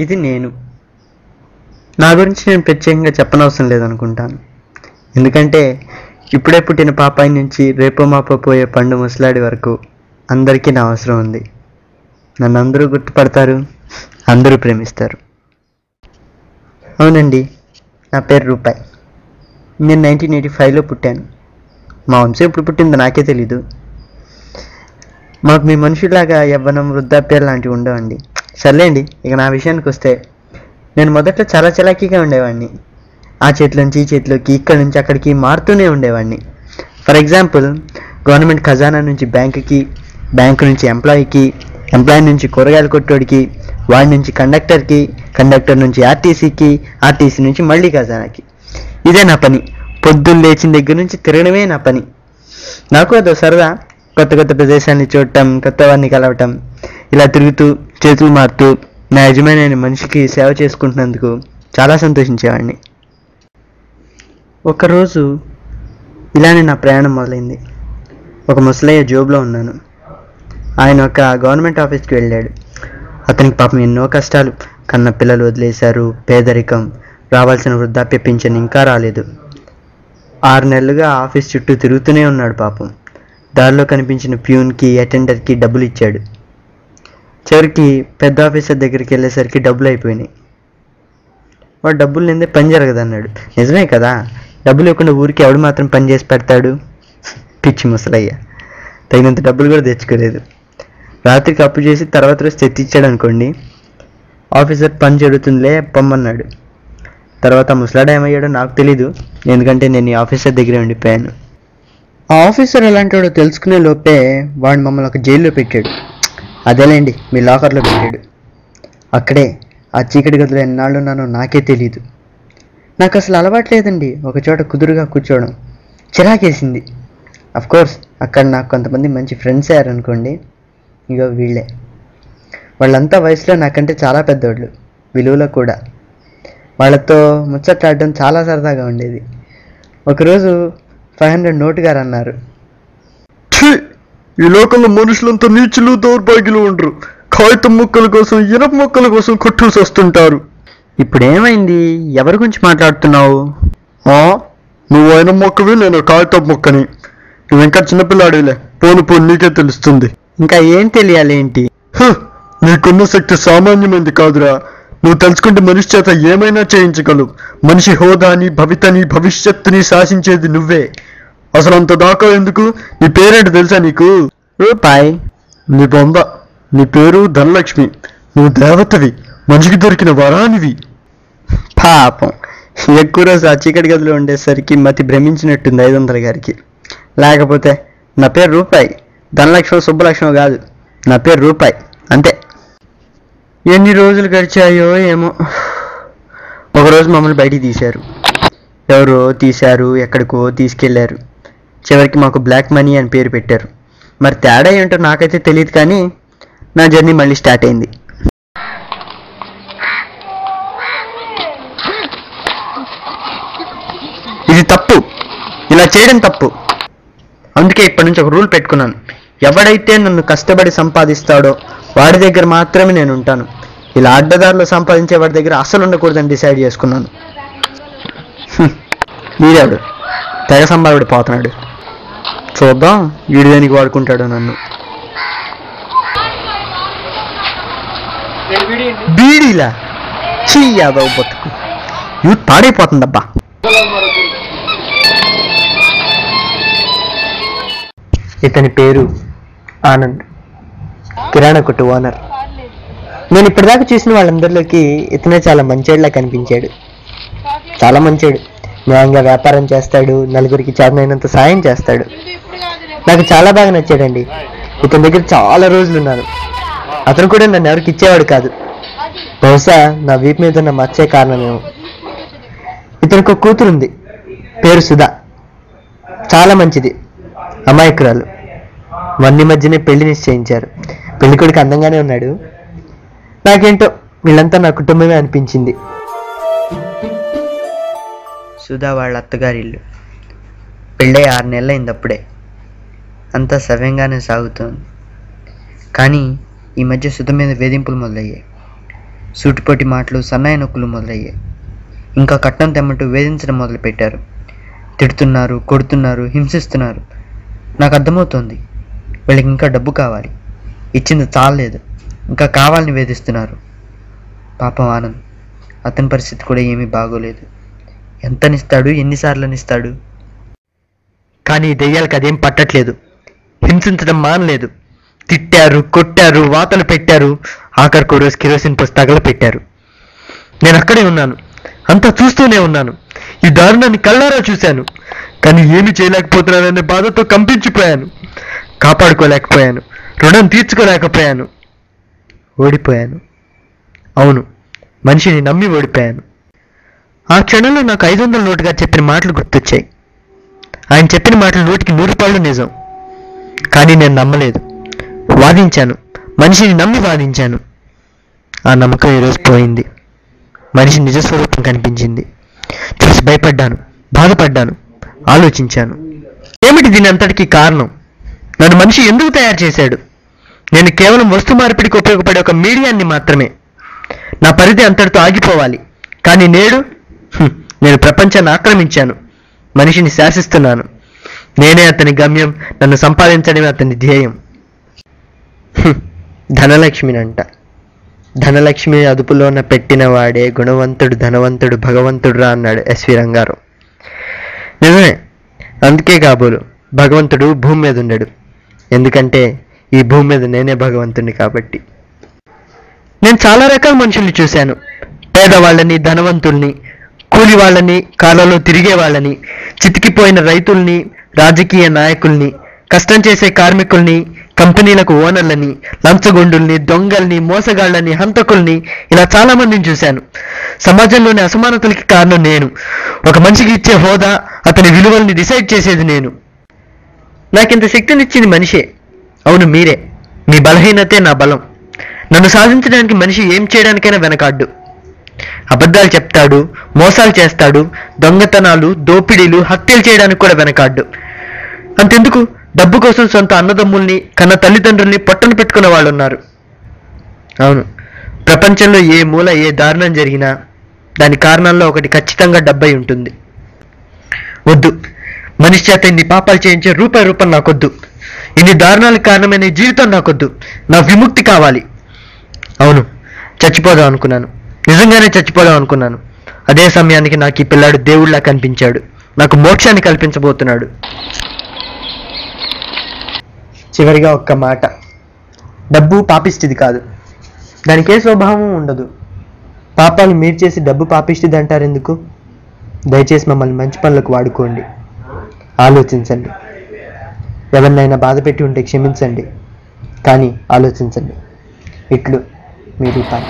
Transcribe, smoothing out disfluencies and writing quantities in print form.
ఇది నేను. నా గురించి నేను ప్రత్యేకంగా చెప్పనవసరం లేదనుకుంటాను. ఎందుకంటే ఇప్పుడే పుట్టిన పాపాయి నుంచి రేపో మాపో పోయే పండు ముసలాడి వరకు అందరికీ నా అవసరం ఉంది. నన్ను అందరూ గుర్తుపడతారు, అందరూ ప్రేమిస్తారు. అవునండి, నా పేరు రూపాయి. నేను 1985లో పుట్టాను. మా వంశం ఎప్పుడు పుట్టిందో నాకే తెలీదు. మాకు మీ మనుషులాగా యవ్వనం, వృద్ధాప్యాలు లాంటివి ఉండవండి. సర్లేండి, ఇక నా విషయానికి వస్తే, నేను మొదట్లో చాలా చలాకీగా ఉండేవాడిని. ఆ చేతిలోంచి ఈ చేతిలోకి, ఇక్కడి నుంచి అక్కడికి మారుతూనే ఉండేవాడిని. ఫర్ ఎగ్జాంపుల్, గవర్నమెంట్ ఖజానా నుంచి బ్యాంకుకి, బ్యాంకు నుంచి ఎంప్లాయీకి, ఎంప్లాయీ నుంచి కూరగాయల కొట్టోడికి, వాడి నుంచి కండక్టర్కి, కండక్టర్ నుంచి ఆర్టీసీకి, ఆర్టీసీ నుంచి మళ్ళీ ఖజానాకి. ఇదే నా పని. పొద్దున్న లేచిన దగ్గర నుంచి తిరగడమే నా పని. నాకు అదో సరదా. కొత్త కొత్త ప్రదేశాన్ని చూడటం, కొత్త వారిని కలవటం, ఇలా తిరుగుతూ చేతులు మారుతూ నా యజమాని మనిషికి సేవ చేసుకుంటున్నందుకు చాలా సంతోషించేవాడిని. ఒకరోజు ఇలానే నా ప్రయాణం మొదలైంది. ఒక ముసలయ్య జోబులో ఉన్నాను. ఆయన ఒక గవర్నమెంట్ ఆఫీస్కి వెళ్ళాడు. అతనికి పాపం ఎన్నో కష్టాలు. కన్న పిల్లలు వదిలేశారు, పేదరికం, రావాల్సిన వృద్ధాప్య పింఛన్ ఇంకా రాలేదు. 6 నెలలుగా ఆఫీస్ చుట్టూ తిరుగుతూనే ఉన్నాడు పాపం. దారిలో కనిపించిన ప్యూన్కి, అటెండర్కి డబ్బులు ఇచ్చాడు. చివరికి పెద్ద ఆఫీసర్ దగ్గరికి వెళ్ళేసరికి డబ్బులు అయిపోయినాయి. వాడు డబ్బులు లేదే పని జరగదన్నాడు. నిజమే కదా, డబ్బులు ఇవ్వకుండా ఊరికి ఎవడు మాత్రం పని చేసి పెడతాడు? పిచ్చి ముసలయ్య. తగినంత డబ్బులు కూడా తెచ్చుకోలేదు. రాత్రికి అప్పు చేసి తర్వాత రోజు తెచ్చిచ్చాడు అనుకోండి. ఆఫీసర్ పని జరుగుతుందిలే పొమ్మన్నాడు. తర్వాత ముసలాడ ఏమయ్యాడో నాకు తెలీదు, ఎందుకంటే నేను ఈ ఆఫీసర్ దగ్గరే ఉండిపోయాను. ఆ ఆఫీసర్ ఎలాంటి వాడో తెలుసుకునే లోపే వాడు మమ్మల్ని ఒక జైల్లో పెట్టాడు. అదేలేండి, మీ లాకర్లో పెట్టాడు. అక్కడే ఆ చీకటి గదిలో ఎన్నాళ్ళున్నానో నాకే తెలీదు. నాకు అసలు అలవాట్లేదండి ఒకచోట కుదురుగా కూర్చోవడం. చిరాకేసింది. అఫ్కోర్స్ అక్కడ నాకు కొంతమంది మంచి ఫ్రెండ్స్ అయ్యారనుకోండి. ఇగో వీళ్ళే. వాళ్ళంతా వయసులో నాకంటే చాలా పెద్దవాళ్ళు, విలువలో కూడా. వాళ్ళతో ముచ్చట్లాడడం చాలా సరదాగా ఉండేది. ఒకరోజు 500 నోటు గారు అన్నారు, ఈ లోకంలో మనుషులంతా నీచులు, దౌర్భాగ్యులు ఉండరు. కాగితం ముక్కల కోసం, ఇనప మొక్కల కోసం కొట్టూసి వస్తుంటారు. ఇప్పుడేమైంది? ఎవరి గురించి మాట్లాడుతున్నావు? నువ్వు అయిన మొక్కవి, నేను కాగితం మొక్కని. నువ్వు ఇంకా చిన్నపిల్లాడిలే. పోను పోను నీకే తెలుస్తుంది. ఇంకా ఏం తెలియాలి ఏంటి? నీకున్న శక్తి సామాన్యమైంది కాదురా. నువ్వు తెలుసుకుంటే మనిషి చేత ఏమైనా చేయించగలవు. మనిషి హోదాని, భవితని, భవిష్యత్తుని శాసించేది నువ్వే. అసలు అంత దాకా ఎందుకు? నీ పేరేంటి తెలుసా నీకు? రూపాయి. నీ బొంద. నీ పేరు ధనలక్ష్మి. నువ్వు దేవతవి, మనిషికి దొరికిన వరానివి. పాపం ఎక్కువ రోజు ఆ చీకటి గదిలో ఉండేసరికి మతి భ్రమించినట్టుంది 500 గారికి. లేకపోతే నా పేరు రూపాయి, ధనలక్ష్మి సుబ్బలక్ష్మి కాదు. నా పేరు రూపాయి, అంతే. ఎన్ని రోజులు గడిచాయో ఏమో. ఒకరోజు మమ్మల్ని బయటికి తీశారు. ఎవరో తీశారు, ఎక్కడికో తీసుకెళ్లారు. చివరికి మాకు బ్లాక్ మనీ అని పేరు పెట్టారు. మరి తేడా ఏంటో నాకైతే తెలియదు, కానీ నా జర్నీ మళ్ళీ స్టార్ట్ అయింది. ఇది తప్పు, ఇలా చేయడం తప్పు. అందుకే ఇప్పటి నుంచి ఒక రూల్ పెట్టుకున్నాను. ఎవడైతే నన్ను కష్టపడి సంపాదిస్తాడో వాడి దగ్గర మాత్రమే నేను ఉంటాను. ఇలా అడ్డదారిలో సంపాదించే వాడి దగ్గర అసలు ఉండకూడదని డిసైడ్ చేసుకున్నాను. వీడేవాడు తెగ సంబావిడి పోతున్నాడు. చూద్దాం వీడి దేనికి వాడుకుంటాడో నన్ను. బీడీలా చీ యాదవ్ బతుకు. యూత్ పాడైపోతుందబ్బా. ఇతని పేరు ఆనంద్, కిరాణా కొట్టు ఓనర్. నేను ఇప్పటిదాకా చూసిన వాళ్ళందరిలోకి ఇతనే చాలా మంచోడిలా కనిపించాడు. చాలా మంచోడు. న్యాయంగా వ్యాపారం చేస్తాడు, నలుగురికి చేతనైనంత సాయం చేస్తాడు. నాకు చాలా బాగా నచ్చాడండి. ఇతని దగ్గర చాలా రోజులు ఉన్నాను. అతను కూడా నన్ను ఎవరికి ఇచ్చేవాడు కాదు. బహుశా నా వీపు మీద ఉన్న మచ్చే కారణమేమో. ఇతనికి ఒక కూతురు ఉంది, పేరు సుధా. చాలా మంచిది, అమాయకురాలు. మొన్న మధ్యనే పెళ్లి నిశ్చయించారు. పెళ్లి కొడుకు అందంగానే ఉన్నాడు. నాకేంటో వీళ్ళంతా నా కుటుంబమే అనిపించింది. సుధా వాళ్ళ అత్తగారి ఇల్లు. పెళ్ళై 6 నెలలైంది అప్పుడే. అంతా సవ్యంగానే సాగుతోంది. కానీ ఈ మధ్య సుధ మీద వేధింపులు మొదలయ్యాయి. సూటిపోటి మాటలు, సన్నాయి నొక్కులు మొదలయ్యాయి. ఇంకా కట్నం తెమ్మంటూ వేధించడం మొదలుపెట్టారు. తిడుతున్నారు, కొడుతున్నారు, హింసిస్తున్నారు. నాకు అర్థమవుతోంది, వీళ్ళకి ఇంకా డబ్బు కావాలి, ఇచ్చింది చాలలేదు, ఇంకా కావాలని వేధిస్తున్నారు. పాపం ఆనంద్, అతని పరిస్థితి కూడా ఏమీ బాగోలేదు. ఎంతనిస్తాడు, ఎన్నిసార్లనిస్తాడు? కానీ దెయ్యాలకు అదేం పట్టట్లేదు. హింసించడం మానలేదు. తిట్టారు, కొట్టారు, వాతలు పెట్టారు, ఆఖరికి రోజు కిరోసిన్ పోసి తగలపెట్టారు. నేను అక్కడే ఉన్నాను, అంతా చూస్తూనే ఉన్నాను. ఈ దారుణాన్ని కళ్ళారా చూశాను. కానీ ఏమి చేయలేకపోతున్నాననే బాధతో కంపించిపోయాను. కాపాడుకోలేకపోయాను, రుణం తీర్చుకోలేకపోయాను. ఓడిపోయాను. అవును, మనిషిని నమ్మి ఓడిపోయాను. ఆ క్షణంలో నాకు 500 నోటుగా చెప్పిన మాటలు గుర్తొచ్చాయి. ఆయన చెప్పిన మాటలు 100కి 100 నిజం. కానీ నేను నమ్మలేదు. వాదించాను, మనిషిని నమ్మి వాదించాను. ఆ నమ్మకం ఈరోజు పోయింది. మనిషి నిజస్వరూపం కనిపించింది. చూసి భయపడ్డాను, బాధపడ్డాను, ఆలోచించాను. ఏమిటి దీని అంతటికీ కారణం? నన్ను మనిషి ఎందుకు తయారు చేశాడు? నేను కేవలం వస్తు మార్పిడికి ఉపయోగపడే ఒక మీడియాన్ని మాత్రమే. నా పరిధి అంతటితో ఆగిపోవాలి. కానీ నేడు నేను ప్రపంచాన్ని ఆక్రమించాను. మనిషిని శాసిస్తున్నాను. నేనే అతని గమ్యం, నన్ను సంపాదించడమే అతని ధ్యేయం. ధనలక్ష్మినంట. ధనలక్ష్మి అదుపులోన పెట్టిన వాడే గుణవంతుడు, ధనవంతుడు, భగవంతుడు రా అన్నాడు ఎస్వి రంగారావు. నిజమే. అందుకే కాబోలు భగవంతుడు భూమి మీద ఉండడు. ఎందుకంటే ఈ భూమి మీద నేనే భగవంతుడిని కాబట్టి. నేను చాలా రకాల మనుషుల్ని చూశాను. పేదవాళ్ళని, ధనవంతుల్ని, కూలి వాళ్ళని, కాలంలో తిరిగే వాళ్ళని, చితికిపోయిన రైతుల్ని, రాజకీయ నాయకుల్ని, కష్టం చేసే కార్మికుల్ని, కంపెనీలకు ఓనర్లని, లంచగొండుల్ని, దొంగల్ని, మోసగాళ్ళని, హంతకుల్ని, ఇలా చాలా మందిని చూశాను. సమాజంలోని అసమానతలకి కారణం నేను. ఒక మనిషికి ఇచ్చే హోదా, అతని విలువల్ని డిసైడ్ చేసేది నేను. నాకింత శక్తినిచ్చింది మనిషే. అవును, మీరే. మీ బలహీనతే నా బలం. నన్ను సాధించడానికి మనిషి ఏం చేయడానికైనా వెనకాడ్డు. అబద్ధాలు చెప్తాడు, మోసాలు చేస్తాడు, దొంగతనాలు, దోపిడీలు, హత్యలు చేయడానికి కూడా వెనకాడ్డు. అంతెందుకు, డబ్బు కోసం సొంత అన్నదమ్ముల్ని, కన్న తల్లిదండ్రుల్ని పొట్టను పెట్టుకున్న వాళ్ళు ఉన్నారు. అవును, ప్రపంచంలో ఏ మూల ఏ దారుణం జరిగినా దాని కారణాల్లో ఒకటి ఖచ్చితంగా డబ్బై ఉంటుంది. వద్దు, మనిషి చేత ఇన్ని పాపాలు చేయించే రూపం నాకొద్దు. ఇన్ని దారుణాలకు కారణమైన ఈ జీవితం నాకొద్దు. నా విముక్తి కావాలి. అవును, చచ్చిపోదాం అనుకున్నాను. నిజంగానే చచ్చిపోదాం అనుకున్నాను. అదే సమయానికి నాకు ఈ పిల్లాడు దేవుళ్ళలా కనిపించాడు. నాకు మోక్షాన్ని కల్పించబోతున్నాడు. చివరిగా ఒక్క మాట. డబ్బు పాపిష్టిది కాదు. దానికి ఏ స్వభావం ఉండదు. పాపాలు మీరు చేసి డబ్బు పాపిష్టిది అంటారు ఎందుకు? దయచేసి మమ్మల్ని మంచి పనులకు వాడుకోండి. ఆలోచించండి. ఎవరినైనా బాధ పెట్టి ఉంటే క్షమించండి, కానీ ఆలోచించండి. ఇట్లు మీ రూపాయి.